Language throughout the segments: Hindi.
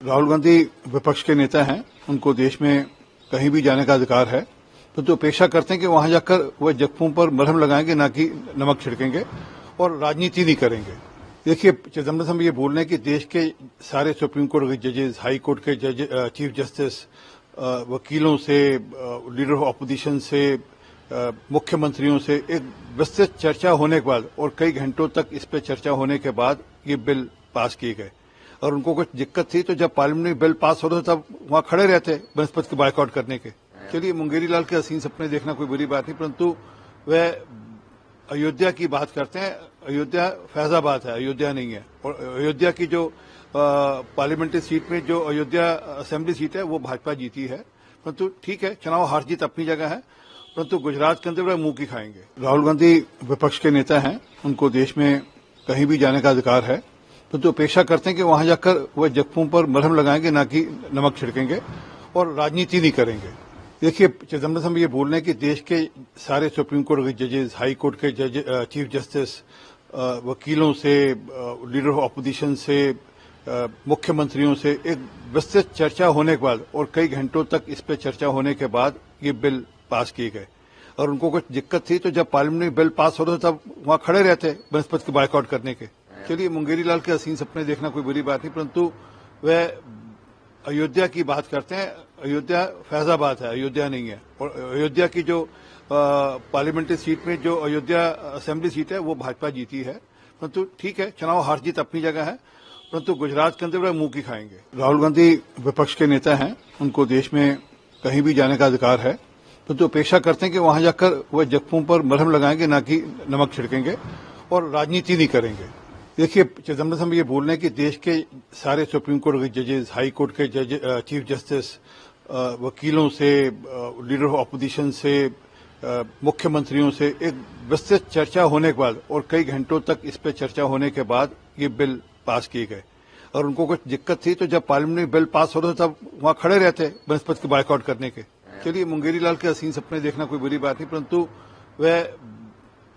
राहुल गांधी विपक्ष के नेता हैं, उनको देश में कहीं भी जाने का अधिकार है, तो अपेक्षा करते हैं कि वहां जाकर वह जख्मों पर मरहम लगाएंगे, ना कि नमक छिड़केंगे और राजनीति नहीं करेंगे। देखिए, चिदम्बरम साहब ये बोल रहे हैं कि देश के सारे सुप्रीम कोर्ट के जजेस, हाई कोर्ट के जज, चीफ जस्टिस, वकीलों से, लीडर ऑफ अपोजिशन से, मुख्यमंत्रियों से एक विस्तृत चर्चा होने के बाद और कई घंटों तक इस पर चर्चा होने के बाद ये बिल पास किए गए। और उनको कुछ दिक्कत थी तो जब पार्लियामेंट में बिल पास हो रहा था तब वहां खड़े रहते बृहस्पति के बाइकआउट करने के। चलिए, मुंगेरी लाल के हसीन सपने देखना कोई बुरी बात नहीं, परंतु वह अयोध्या की बात करते हैं। अयोध्या फैजाबाद है, अयोध्या नहीं है। और अयोध्या की जो पार्लियामेंट्री सीट में जो अयोध्या असेंबली सीट है वो भाजपा जीती है, परंतु ठीक है, चुनाव हार जीत अपनी जगह है, परंतु गुजरात के अंदर वह मुंह की खाएंगे। राहुल गांधी विपक्ष के नेता हैं, उनको देश में कहीं भी जाने का अधिकार है, परंतु अपेक्षा करते हैं कि वहां जाकर वह जख्मों पर मरहम लगाएंगे, ना कि नमक छिड़केंगे और राजनीति नहीं करेंगे। देखिए, चिदम्बरम साहब ये बोल रहे हैं कि देश के सारे सुप्रीम कोर्ट के जजेस, हाई कोर्ट के जज, चीफ जस्टिस, वकीलों से, लीडर ऑफ अपोजिशन से, मुख्यमंत्रियों से एक विस्तृत चर्चा होने के बाद और कई घंटों तक इस पर चर्चा होने के बाद ये बिल पास किए गए। और उनको कुछ दिक्कत थी तो जब पार्लियामेंट में बिल पास हो रहा था तब वहां खड़े रहते बृहस्पति के बाइकआउट करने के। चलिए, मुंगेरी लाल के हसीन सपने देखना कोई बुरी बात नहीं, परंतु वह अयोध्या की बात करते हैं। अयोध्या फैजाबाद है, अयोध्या नहीं है। और अयोध्या की जो पार्लियामेंट्री सीट में जो अयोध्या असेंबली सीट है वो भाजपा जीती है, परंतु ठीक है, चुनाव हार जीत अपनी जगह है, परंतु गुजरात के अंदर वह मुंह की खाएंगे। राहुल गांधी विपक्ष के नेता हैं, उनको देश में कहीं भी जाने का अधिकार है, परंतु अपेक्षा करते हैं कि वहां जाकर वह जख्मों पर मरहम लगाएंगे, ना कि नमक छिड़केंगे और राजनीति नहीं करेंगे। देखिए, चिदम्बरम साहब ये बोल रहे हैं कि देश के सारे सुप्रीम कोर्ट के जजेस, हाई कोर्ट के जज, चीफ जस्टिस, वकीलों से, लीडर ऑफ अपोजिशन से, मुख्यमंत्रियों से एक विस्तृत चर्चा होने के बाद और कई घंटों तक इस पर चर्चा होने के बाद ये बिल पास किए गए। और उनको कुछ दिक्कत थी तो जब पार्लियामेंट में बिल पास हो रहा था तब वहां खड़े रहते बृहस्पति के बाइकआउट करने के। चलिए, मुंगेरी लाल के हसीन सपने देखना कोई बुरी बात नहीं, परंतु वह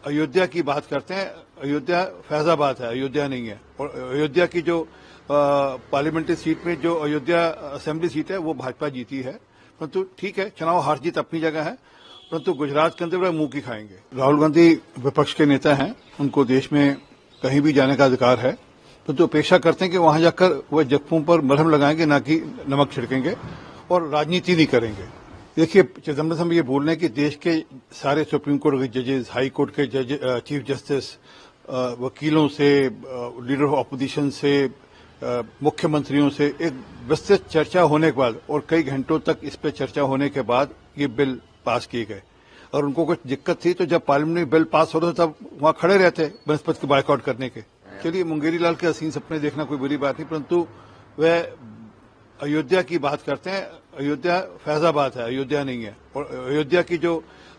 अयोध्या की बात करते हैं। अयोध्या फैजाबाद है, अयोध्या नहीं है। और अयोध्या की जो पार्लियामेंट्री सीट में जो अयोध्या असेंबली सीट है वो भाजपा जीती है, परंतु ठीक है, चुनाव हार जीत अपनी जगह है, परंतु गुजरात के अंदर वह मुंह की खाएंगे। राहुल गांधी विपक्ष के नेता हैं, उनको देश में कहीं भी जाने का अधिकार है, परंतु अपेक्षा करते हैं कि वहां जाकर वह जख्मों पर मरहम लगाएंगे, ना कि नमक छिड़केंगे और राजनीति नहीं करेंगे। देखिए, चिदम्बरम साहब ये बोल रहे हैं कि देश के सारे सुप्रीम कोर्ट के जजेस, हाई कोर्ट के जज, चीफ जस्टिस, वकीलों से, लीडर ऑफ अपोजिशन से, मुख्यमंत्रियों से एक विस्तृत चर्चा होने के बाद और कई घंटों तक इस पर चर्चा होने के बाद ये बिल पास किए गए। और उनको कुछ दिक्कत थी तो जब पार्लियामेंट में बिल पास हो रहा था तब वहां खड़े रहते बृहस्पति के बाइकआउट करने के। चलिए, मुंगेरी लाल के हसीन सपने देखना कोई बुरी बात नहीं, परंतु वह अयोध्या की बात करते हैं। अयोध्या फैजाबाद है, अयोध्या नहीं है। और अयोध्या की जो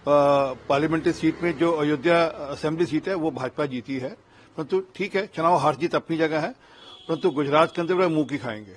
पार्लियामेंट्री सीट में जो अयोध्या असेंबली सीट है वो भाजपा जीती है, परंतु ठीक है, चुनाव हार जीत अपनी जगह है, परंतु गुजरात के अंदर वह मुंह की खाएंगे।